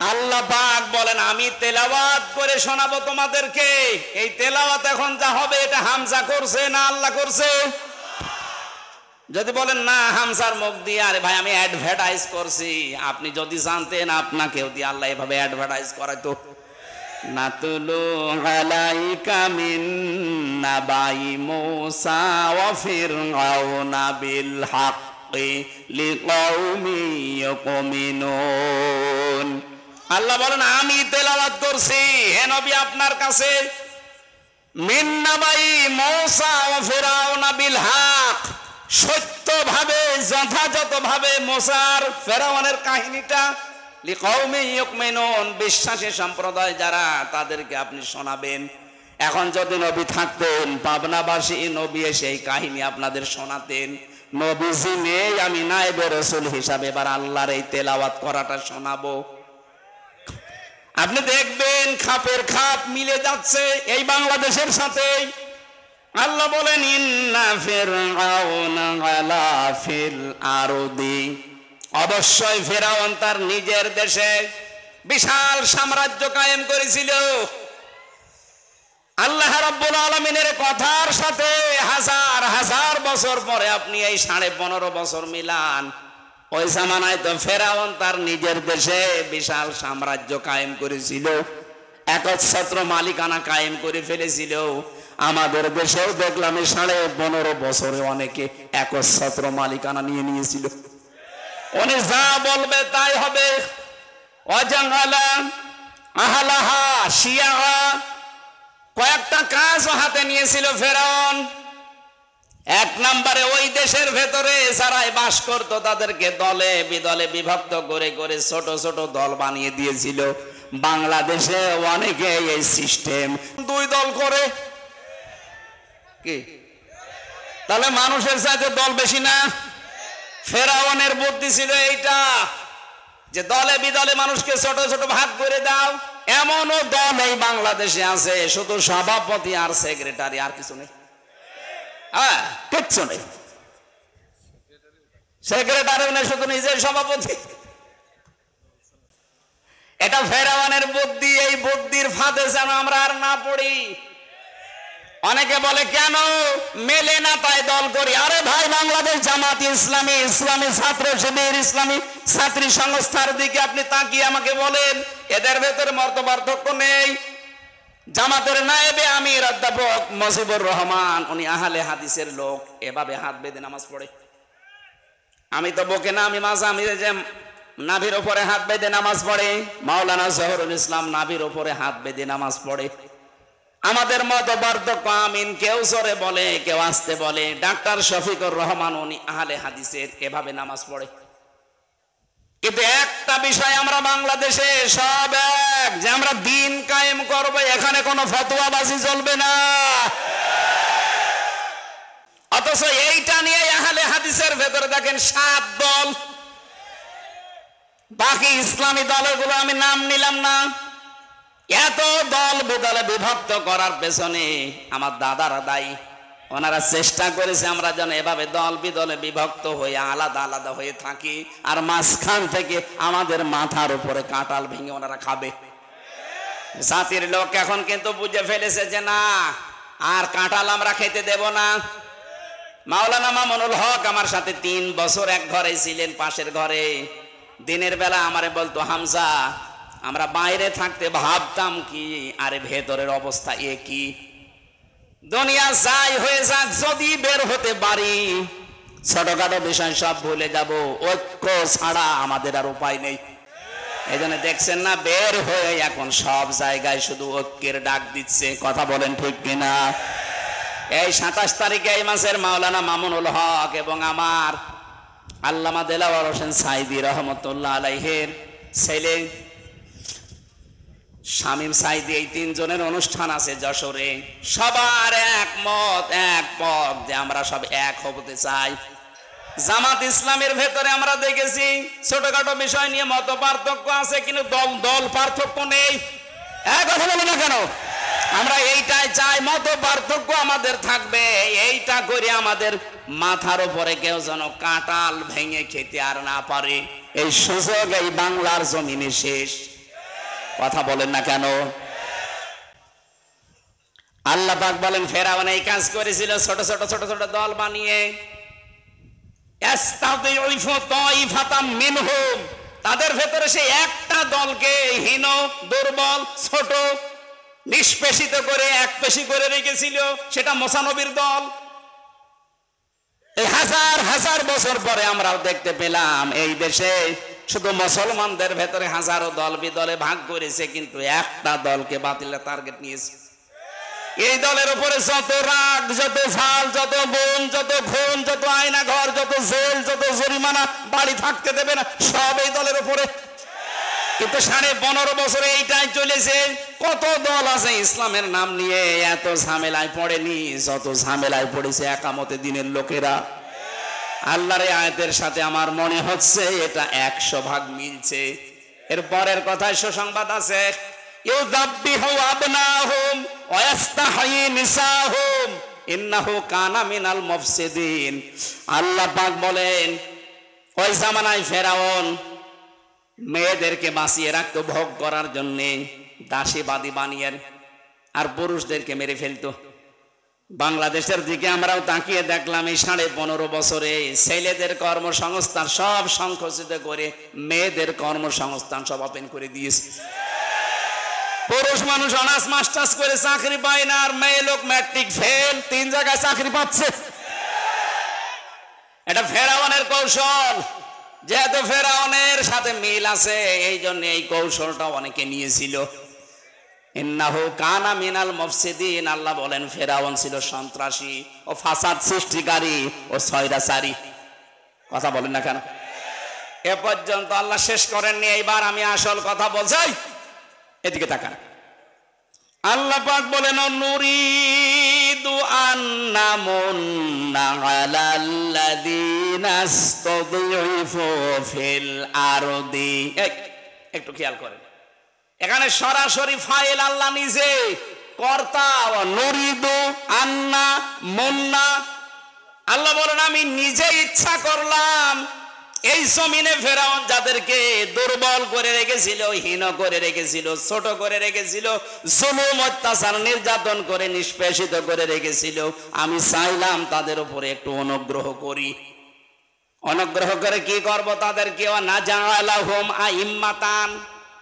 আল্লাহ পাক বলেন আমি তেলাওয়াত করে শোনাবো তোমাদেরকে। এই তেলাওয়াত এখন যা হবে এটা হামজা করছে না আল্লাহ করছে? যদি বলেন না হামজার মুখ দিয়ে, আরে ভাই আমি অ্যাডভার্টাইজ করছি, আপনি যদি জানতেন আপনাকেও দিয়ে আল্লাহ এভাবে অ্যাডভার্টাইজ করাইতো। নাতুলু আলাইকা মিন নাবাই মুসা ওয়া ফিরআউনা বিল হাক্কি লিকাউমি ইয়াকুমিনুন। আল্লাহ বলেন আমি তেলাওয়াত করছি হে নবী আপনার কাছে মিন নাবাই মুসা ওয়া ফিরআউনা বিল হক, সত্যভাবে যথাযথভাবে মুসার ফেরাউনের কাহিনীটা লিকাউমি ইয়াকুমিনুন, বিশ্বাসী সম্প্রদায় যারা তাদেরকে আপনি শোনাবেন। এখন যদি নবী থাকতেন পাবনাবাসী নবী সেই কাহিনী আপনাদের শোনাতেন। নবীজি নেই, আমি নায়েবে রাসূল হিসাবে এবার আল্লাহর এই তেলাওয়াত করাটা শোনাবো। আপনি দেখবেন খাপের খাপ মিলে যাচ্ছে এই বাংলাদেশের সাথে। আল্লাহ বলেন ইন্না ফিরআউনা আলা ফিল আরদি, অবশ্যই ফেরাউন তার নিজের দেশে বিশাল সাম্রাজ্য কায়েম করেছিল। আল্লাহ রাব্বুল আলামিনের কথার সাথে হাজার হাজার বছর পরে আপনি এই 15.5 বছর মিলান, ওই জামানায় তো ফেরাউন তার নিজের দেশে বিশাল সাম্রাজ্য কায়েম করেছিল, একচ্ছত্র মালিকানা কায়েম করে ফেলেছিল। আমাদের দেশেও দেখলাম 15.5 বছরে অনেকে একচ্ছত্র মালিকানা নিয়ে নিয়েছিল। উনি যা বলবে তাই হবে। ওয়াজাঙ্গালা আহলাহা শিয়াহা, কয়েকটা কাজও হাতে নিয়েছিল ফেরাউন। এক নম্বরে ওই দেশের ভেতরে যারাই বাস করত তাদেরকে দলে বিদলে বিভক্ত করে করে ছোট ছোট দল বানিয়ে দিয়েছিল। বাংলাদেশে অনেকে এই সিস্টেম 2 দল করে কি, তাহলে মানুষের সাথে দল বেশি না? ফেরাউনের বুদ্ধি ছিল এইটা যে দলে বিদলে মানুষকে ছোট ছোট ভাগ করে দাও। এমনও দল এই বাংলাদেশে আছে শুধু সভাপতি আর সেক্রেটারি, আর কিছু নেই। হ্যাঁ, কিচ্ছু নেই। সেক্রেটারিও নেই, শুধু নিজের সভাপতি। এটা ফেরাউনের বুদ্ধি। এই বুদ্ধির ফাঁদে যেন আমরা আর না পড়ি। অনেকে বলে কেন মেলে না তাই দল করি। আরে ভাই, বাংলাদেশ জামাত ইসলামী, ইসলামী ছাত্র শিবির, ইসলামী ছাত্রী সংস্থার দিকে আপনি তাকিয়ে আমাকে বলেন এদের ভেতরে মত পার্থক্য নেই। জামাতের নায়েবে আমির অধ্যাপক মুজিবুর রহমান, উনি আহলে হাদিসের লোক, এভাবে হাত বেঁধে নামাজ পড়ে। আমি তো বকে না, আমি মাঝে আমি যে নাভির উপরে হাত বেঁধে নামাজ পড়ে। মাওলানা জহুরুল ইসলাম নাভির উপরে হাত বেঁধে নামাজ পড়ে। আমাদের মত পার্থক্য আমিন, কেউ জোরে বলে কেউ আস্তে বলে। ডাক্তার শফিকুর রহমান উনি আহলে হাদিসের, এভাবে নামাজ পড়ে। কিন্তু একটা বিষয় আমরা বাংলাদেশে সব এক, যে আমরা দিন কায়েম করবো, এখানে কোনো ফতোয়াবাজি চলবে না। অথচ এইটা নিয়ে আহলে হাদিসের ভেতরে দেখেন 7 দল। বাকি ইসলামী দলগুলো আমি নাম নিলাম না। এত দল বিদলে বিভক্ত করার পেছনে আমার দাদারা দায়ী। ওনারা চেষ্টা করেছে আমরা যেন এভাবে দল বিদলে বিভক্ত হয়ে আলাদা আলাদা হয়ে থাকি, আর মাঝখান থেকে আমাদের মাথার উপরে কাঁঠাল ভেঙে ওনারা খাবে। জাতির লোক এখন কিন্তু বুঝে ফেলেছে যে না, আর কাঁঠাল আমরা খেতে দেব না। মাওলানা মামুনুল হক আমার সাথে 3 বছর এক ঘরে ছিলেন, পাশের ঘরে। দিনের বেলা আমারে বলতো, হামজা আমরা বাইরে থাকতে ভাবতাম কি, আরে ভেতরের অবস্থা একই। দুনিয়া যাই হয়ে যাক, যদি বের হতে পারি ছোটখাটো বিষয় সব ভুলে যাব। ঐক্য ছাড়া আমাদের আর উপায় নেই। এই জন্য দেখছেন না, বের হয়ে এখন সব জায়গায় শুধু ঐক্যের ডাক দিচ্ছে। কথা বলেন ঠিক কিনা? এই 27 তারিখে এই মাসের মাওলানা মামুনুল হক এবং আমার আল্লামা দেলাওয়ার হোসেন সাইদি রহমতুল্লাহ আলাইহির ছেলে শামীম সাইদি, এই 3 জনের অনুষ্ঠান আছে যশোরে। সবার একমত একমত যে আমরা সব এক হতে চাই। জামাত ইসলামের ভেতরে আমরা দেখেছি ছোটখাটো বিষয় নিয়ে মত পার্থক্য আছে, কিন্তু দল দল পার্থক্য নেই। কথা বলো না কেন? আমরা এইটাই চাই, মত পার্থক্য আমাদের থাকবে, এইটা করে আমাদের মাথার উপরে কেউ যেন কাঁঠাল ভেঙে খেতে আর না পারে। এই সুযোগ এই বাংলার জমিনে শেষ। কথা বলেন না কেন? আল্লাহ পাক বলেন ফেরাউন এই কাজ করেছিল ছোট ছোট ছোট ছোট দল বানিয়ে, তাদের ভেতরে সে একটা দলকে হীন, দুর্বল, ছোট, নিষ্পেষিত করে একপেশি করে রেখেছিল, সেটা মুসা নবীর দল। এই হাজার হাজার বছর পরে আমরাও দেখতে পেলাম এই দেশে শুধু মুসলমানদের ভেতরে হাজারো দল বিদলে ভাগ করেছে, কিন্তু একটা দলকে বাতিলের টার্গেট নিয়েছে। এই দলের উপরে যত রাগ, যত ঝাল, যত বোম, যত খুন, যত আয়না ঘর, যত জেল, যত জরিমানা, বাড়ি থাকতে দেবে না, সব এই দলের উপরে। কিন্তু 15.5 বছরে এইটাই চলেছে। কত দল আছে ইসলামের নাম নিয়ে এত ঝামেলায় পড়েনি যত ঝামেলায় পড়েছে একামতে দিনের লোকেরা। আল্লাহর এই আয়াতের সাথে আমার মনে হচ্ছে এটা 100 ভাগ মিলছে। এর পরের কথায় সুসংবাদ আছে, ইউযাব্বিহু আবনাহুম ওয়া ইস্তাহয়ী নিসাহুম ইন্নাহু কানা মিনাল মুফসিদিন। আল্লাহ পাক বলেন ওই জামানায় ফেরাউন মেয়েদেরকে বাঁচিয়ে রাখতো ভোগ করার জন্য, দাসীবাদী বানিয়ে, আর পুরুষদেরকে মেরে ফেলতো। বাংলাদেশের দিকে আমরাও তাকিয়ে দেখলাম এই 15.5 বছরে ছেলেদের কর্মসংস্থান সব সংকুচিত করে মেয়েদের কর্মসংস্থান সব ওপেন করে দিয়েছে। পুরুষ মানুষ অনার্স মাস্টার্স করে চাকরি পায় না, আর মেয়ে লোক ম্যাট্রিক ফেল 3 জায়গায় চাকরি পাচ্ছে। এটা ফেরাউনের কৌশল। যেহেতু ফেরাউনের সাথে মিল আছে এই জন্য এই কৌশলটা অনেকে নিয়েছিল। ইন্নাহু কানা মিনাল মুফসিদিন। আল্লাহ বলেন ফেরাউন ছিল সন্ত্রাসী ও ফাসাদ সৃষ্টিকারী ও স্বৈরাচারী। কথা বলেন না কেন? এ পর্যন্ত আল্লাহ শেষ করেননি, এইবার আমি আসল কথা বলছি। এদিকে তাকান। আল্লাহ পাক বলেন নুরিদু আন্নামুন্না আলাল্লাযীনা ইসতাযইফু ফিল আরদি। একটু খেয়াল করেন, এখানে সরাসরি ফাইল আল্লাহ নিজে, কর্তা নুরিদু আন্না মুন্না। আল্লাহ বলেন আমি নিজে ইচ্ছা করলাম এই জমিনে ফেরাউন যাদেরকে দুর্বল করে রেখেছিল, হীন করে রেখেছিল, ছোট করে রেখেছিল, জুলুম অত্যাচার নির্যাতন করে নিষ্পেষিত করে রেখেছিল, আমি চাইলাম তাদের উপরে একটু অনুগ্রহ করি। অনুগ্রহ করে কি করব? তাদেরকে নাজালাহুম আইম্মাতান,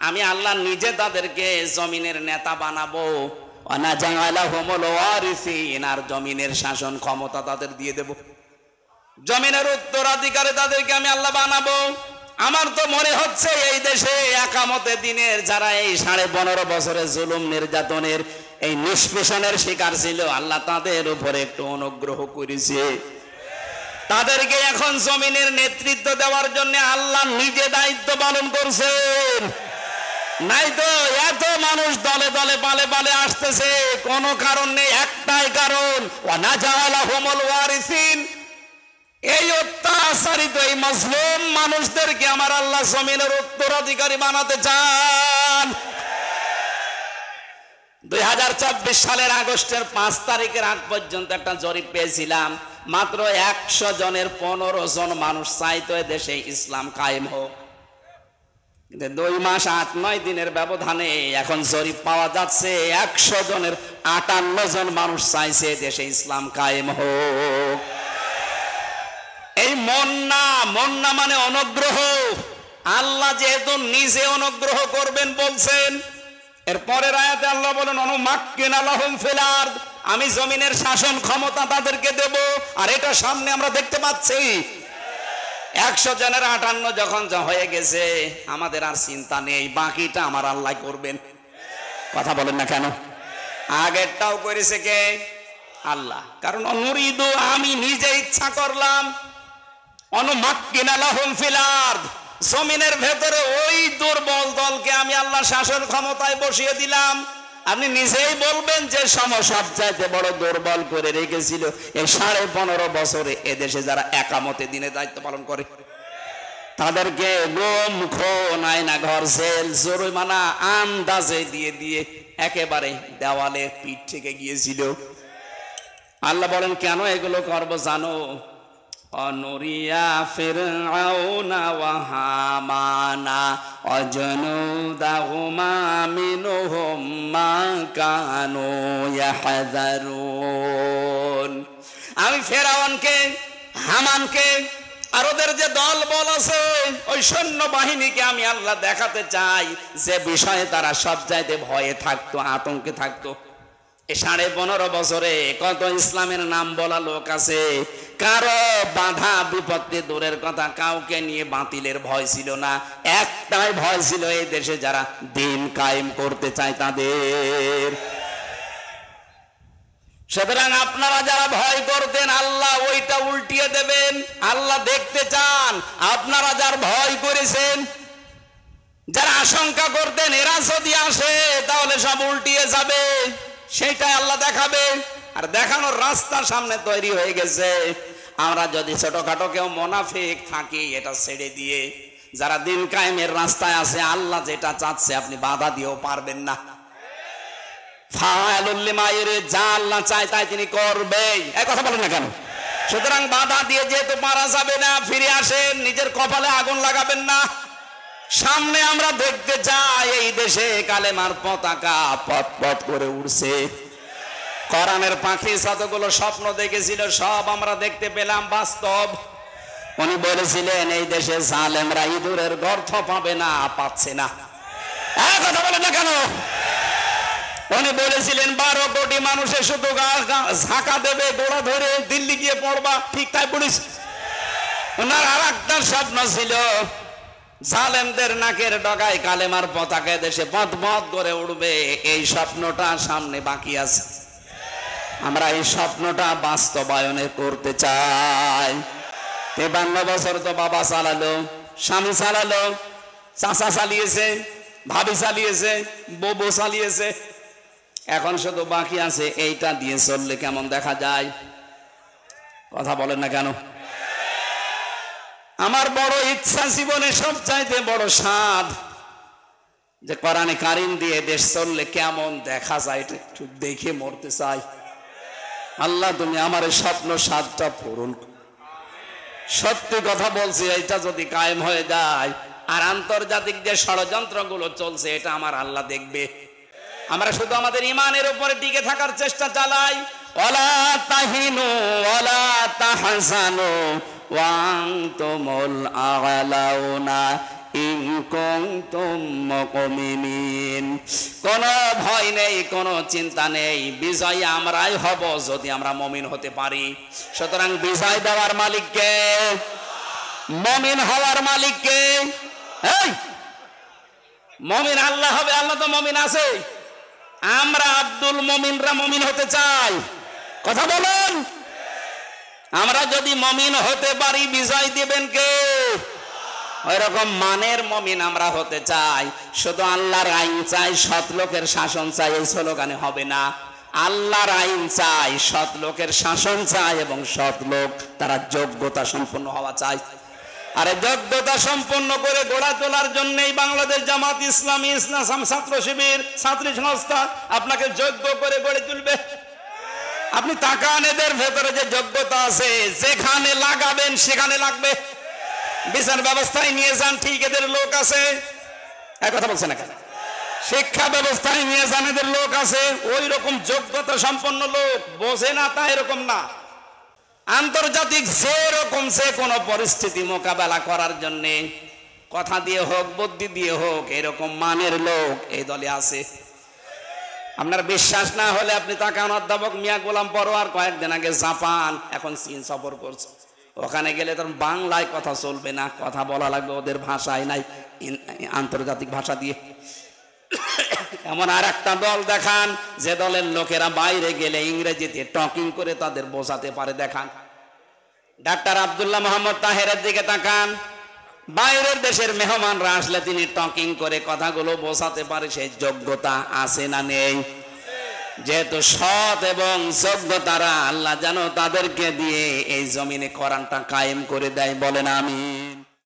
আমি আল্লাহ নিজে তাদেরকে জমিনের নেতা বানাবো। নাজালাহুমুল ওয়ারিসিন, আর জমিনের শাসন ক্ষমতা তাদের দিয়ে দেব, জমিনের উত্তরাধিকারে তাদেরকে আমি আল্লাহ বানাবো। আমার তো মনে হচ্ছে এই দেশে একামতে দিনের যারা এই 15.5 বছরের জুলুম নির্যাতনের এই নিষ্পেষণের শিকার ছিল, আল্লাহ তাদের উপরে একটু অনুগ্রহ করেছে। তাদেরকে এখন জমিনের নেতৃত্ব দেওয়ার জন্য আল্লাহ নিজে দায়িত্ব পালন করছেন। নাই তো এত মানুষ দলে দলে পালে পালে আসতেছে, কোনো কারণ নেই, একটাই কারণ, ওয়ানাজালাহুমুল ওয়ারিসিন। এই অত্যাচারিত এই মুসলিম মানুষদেরকে আমার আল্লাহ জমিনের উত্তরাধিকারী বানাতে চান। 2024 সালের আগস্টের 5 তারিখের আগ পর্যন্ত একটা জরিপ পেয়েছিলাম, মাত্র 100 জনের 15 জন মানুষ চাইতো দেশে ইসলাম কায়েম হোক। 2 মাস 8-9 দিনের ব্যবধানে এখন জরিপ পাওয়া যাচ্ছে 100 জনের 58 জন মানুষ চাইছে দেশে ইসলাম কায়েম হোক। এই মন্না, মন্না মানে অনুগ্রহ। আল্লাহ যেহেতু নিজে অনুগ্রহ করবেন বলছেন, এর পরের আয়াতে আল্লাহ বলেন অনুমাক্কিনা লাহুম ফিল আরদ, আমি জমিনের শাসন ক্ষমতা তাদেরকে দেব। আর এটা সামনে আমরা দেখতে পাচ্ছি। 100 জনের 58 যখন হয়ে গেছে, আমাদের আর চিন্তা নেই, বাকিটা আমার আল্লাহ করবেন। কথা বলেন না কেন? আগেরটাও করেছে কে? আল্লাহ। কারণ অনুরিদু, আমি নিজে ইচ্ছা করলাম, অনুমাক্কিনা লাহুম ফিল আরদ, জমিনের ভেতরে ওই দুর্বল দলকে আমি আল্লাহ শাসন ক্ষমতায় বসিয়ে দিলাম। আপনি নিজেই বলবেন যে সবচাইতে বড় দুর্বল করে রেখেছিল এই 15.5 বছরে এদেশে যারা একামতে দিনে দায়িত্ব পালন করে, তাদেরকে গুম, খুন, আয়না ঘর, জেল, জরিমানা আন্দাজে দিয়ে দিয়ে একেবারে দেওয়ালে পিঠ থেকে গিয়েছিল। আল্লাহ বলেন কেন এগুলো করবো জানো? অনুরিয়া ফিরআউনা ওয়া হামানা ওয়াজনুদাহুমা মিনহুম মা কানু ইয়াহযারুন। আমি ফেরাউনকে, হামানকে আর ওদের যে দল বল আছে ওই সৈন্য বাহিনীকে আমি আল্লাহ দেখাতে চাই যে বিষয়ে তারা সব চাইতে ভয়ে থাকতো, আতঙ্কে থাকতো। এই 15.5 বছরে কত ইসলামের নাম বলা লোক আছে, কারো বাধা বিপত্তি দূরের কথা, কাউকে নিয়ে বাতিলের ভয় ছিল না। একটাই ভয় ছিল এই দেশে যারা দিন কায়েম করতে চায় তাদের। সুতরাং আপনারা যারা ভয় করতেন আল্লাহ ওইটা উল্টিয়ে দেবেন। আল্লাহ দেখতে চান আপনারা যার ভয় করেছেন, যারা আশঙ্কা করতেন এরা যদি আসে তাহলে সব উল্টিয়ে যাবে, সেটাই আল্লাহ দেখাবে। আর দেখানোর রাস্তা সামনে তৈরি হয়ে গেছে। আমরা যদি ছোটখাটো কেউ মুনাফিক থাকি এটা ছেড়ে দিয়ে যারা দিন কায়েমের রাস্তায় আছে, আল্লাহ যেটা চাচ্ছে আপনি বাধা দিয়েও পারবেন না। যা আল্লাহ চায় তাই তিনি করবে, এই কথা বলেন না কেন? সুতরাং বাধা দিয়ে যেহেতু পারা যাবে না, ফিরে আসেন, নিজের কপালে আগুন লাগাবেন না। সামনে আমরা দেখতে চাই এই দেশে কালেমার পতাকা পথ পথ করে উড়ছে। কোরআনের পাখি যতগুলো স্বপ্ন দেখেছিল সব আমরা দেখতে পেলাম বাস্তব। উনি বলেছিলেন এই দেশে জালেমরা ইঁদুরের গর্ত পাবে না, পাচ্ছে না। এই কথা বলেন না কেন? উনি বলেছিলেন 12 কোটি মানুষে শুধু ঝাঁকা দেবে, গোড়া ধরে দিল্লি গিয়ে পড়বা, ঠিক তাই বলিস। ওনার আর একটা স্বপ্ন ছিল জালেমদের নাকের ডগায় কালেমার পতাকা দেশে পথ পথ করে উঠবে। এই স্বপ্নটা সামনে বাকি আছে, আমরা এই স্বপ্নটা বাস্তবায়নে করতে চাই। 53 বছর তো বাবা চালালো, স্বামী চালালো, চাচা চালিয়েছে, ভাবি চালিয়েছে, বউ চালিয়েছে, এখন শুধু বাকি আছে এইটা দিয়ে চললে কেমন দেখা যায়। কথা বলেন না কেন? আমার বড় ইচ্ছা, জীবনে সবচাইতে বড় স্বাদ যে কোরআনে কারিম দিয়ে দেশ চললে কেমন দেখা যায় এটা একটু দেখে মরতে চাই। আল্লাহ তুমি আমার এই স্বপ্ন স্বাদটা পূরণ। সত্যি কথা বলছি, এটা যদি কায়েম হয়ে যায় আর আন্তর্জাতিক যে ষড়যন্ত্রগুলো চলছে এটা আমার আল্লাহ দেখবে। আমরা শুধু আমাদের ঈমানের উপরে টিকে থাকার চেষ্টা চালাই। ওয়ালা তাহিনু ওয়ালা তাহজানু ওয়া আনতুমুল আ'লাউনা ইন কুনতুম মুমিনিন। কোনো ভয় নেই, কোনো চিন্তা নেই, বিজয় আমরাই হব যদি আমরা মুমিন হতে পারি। সুতরাং বিজয় দেওয়ার মালিক কে? মুমিন হওয়ার মালিক কে? এই মুমিন আল্লাহ হবে। আল্লাহ তো মুমিন আছে। আমরা আব্দুল মুমিনরা মুমিন হতে চাই। কথা বলেন, আমরা যদি মুমিন হতে পারি বিজয় দিবেন কে? ওই রকম মানের মুমিন আমরা হতে চাই। শুধু আল্লাহর আইন চাই, সৎ লোকের শাসন চাই, এই স্লোগানে হবে না। আল্লাহর আইন চাই, সৎ লোকের শাসন চাই এবং সৎ লোক তারা যোগ্যতা সম্পন্ন হওয়া চাই। আরে যোগ্যতা সম্পন্ন করে গড়া তোলার জন্যই বাংলাদেশ জামাত ইসলামী, ইসলাম ছাত্র শিবির, ছাত্রী সংস্থা আপনাকে যোগ্য করে গড়ে তুলবে। আপনি তাকান এদের ভেতরে যে যোগ্যতা আছে, যেখানে লাগাবেন সেখানে লাগবে। বিচার ব্যবস্থায় নিয়ে যান, ঠিক এদের লোক আছে। এক কথা বলছে না কেন? শিক্ষা ব্যবস্থায় নিয়ে যান, এদের লোক আছে। ওই রকম যোগ্যতা সম্পন্ন লোক, বোঝে না তা এরকম না। আন্তর্জাতিক যেরকম যে কোনো পরিস্থিতি মোকাবেলা করার জন্য কথা দিয়ে হোক, বুদ্ধি দিয়ে হোক, এরকম মানের লোক এই দলে আছে। আপনার বিশ্বাস না হলে আপনি তাকান, অধ্যাপক মিয়া গোলাম পরোয়ার কয়েকদিন আগে জাপান, এখন চীন সফর করছে। ওখানে গেলে তোর বাংলায় কথা চলবে না, কথা বলা লাগবে ওদের ভাষায়, নাই আন্তর্জাতিক ভাষা দিয়ে। এমন আর একটা দল দেখান যে দলের লোকেরা বাইরে গেলে ইংরেজিতে টকিং করে তাদের বোঝাতে পারে, দেখান। ডাক্তার আব্দুল্লাহ মোহাম্মদ তাহেরের দিকে তাকান, বাইরের দেশের মেহমানরা আসলে তিনি টকিং করে কথাগুলো বোঝাতে পারে। সেই যোগ্যতা আছে না নেই? যেহেতু সৎ এবং যোগ্যতারা আল্লাহ যেন তাদেরকে দিয়ে এই জমিনে কোরআনটা কায়েম করে দেয়, বলেন আমিন।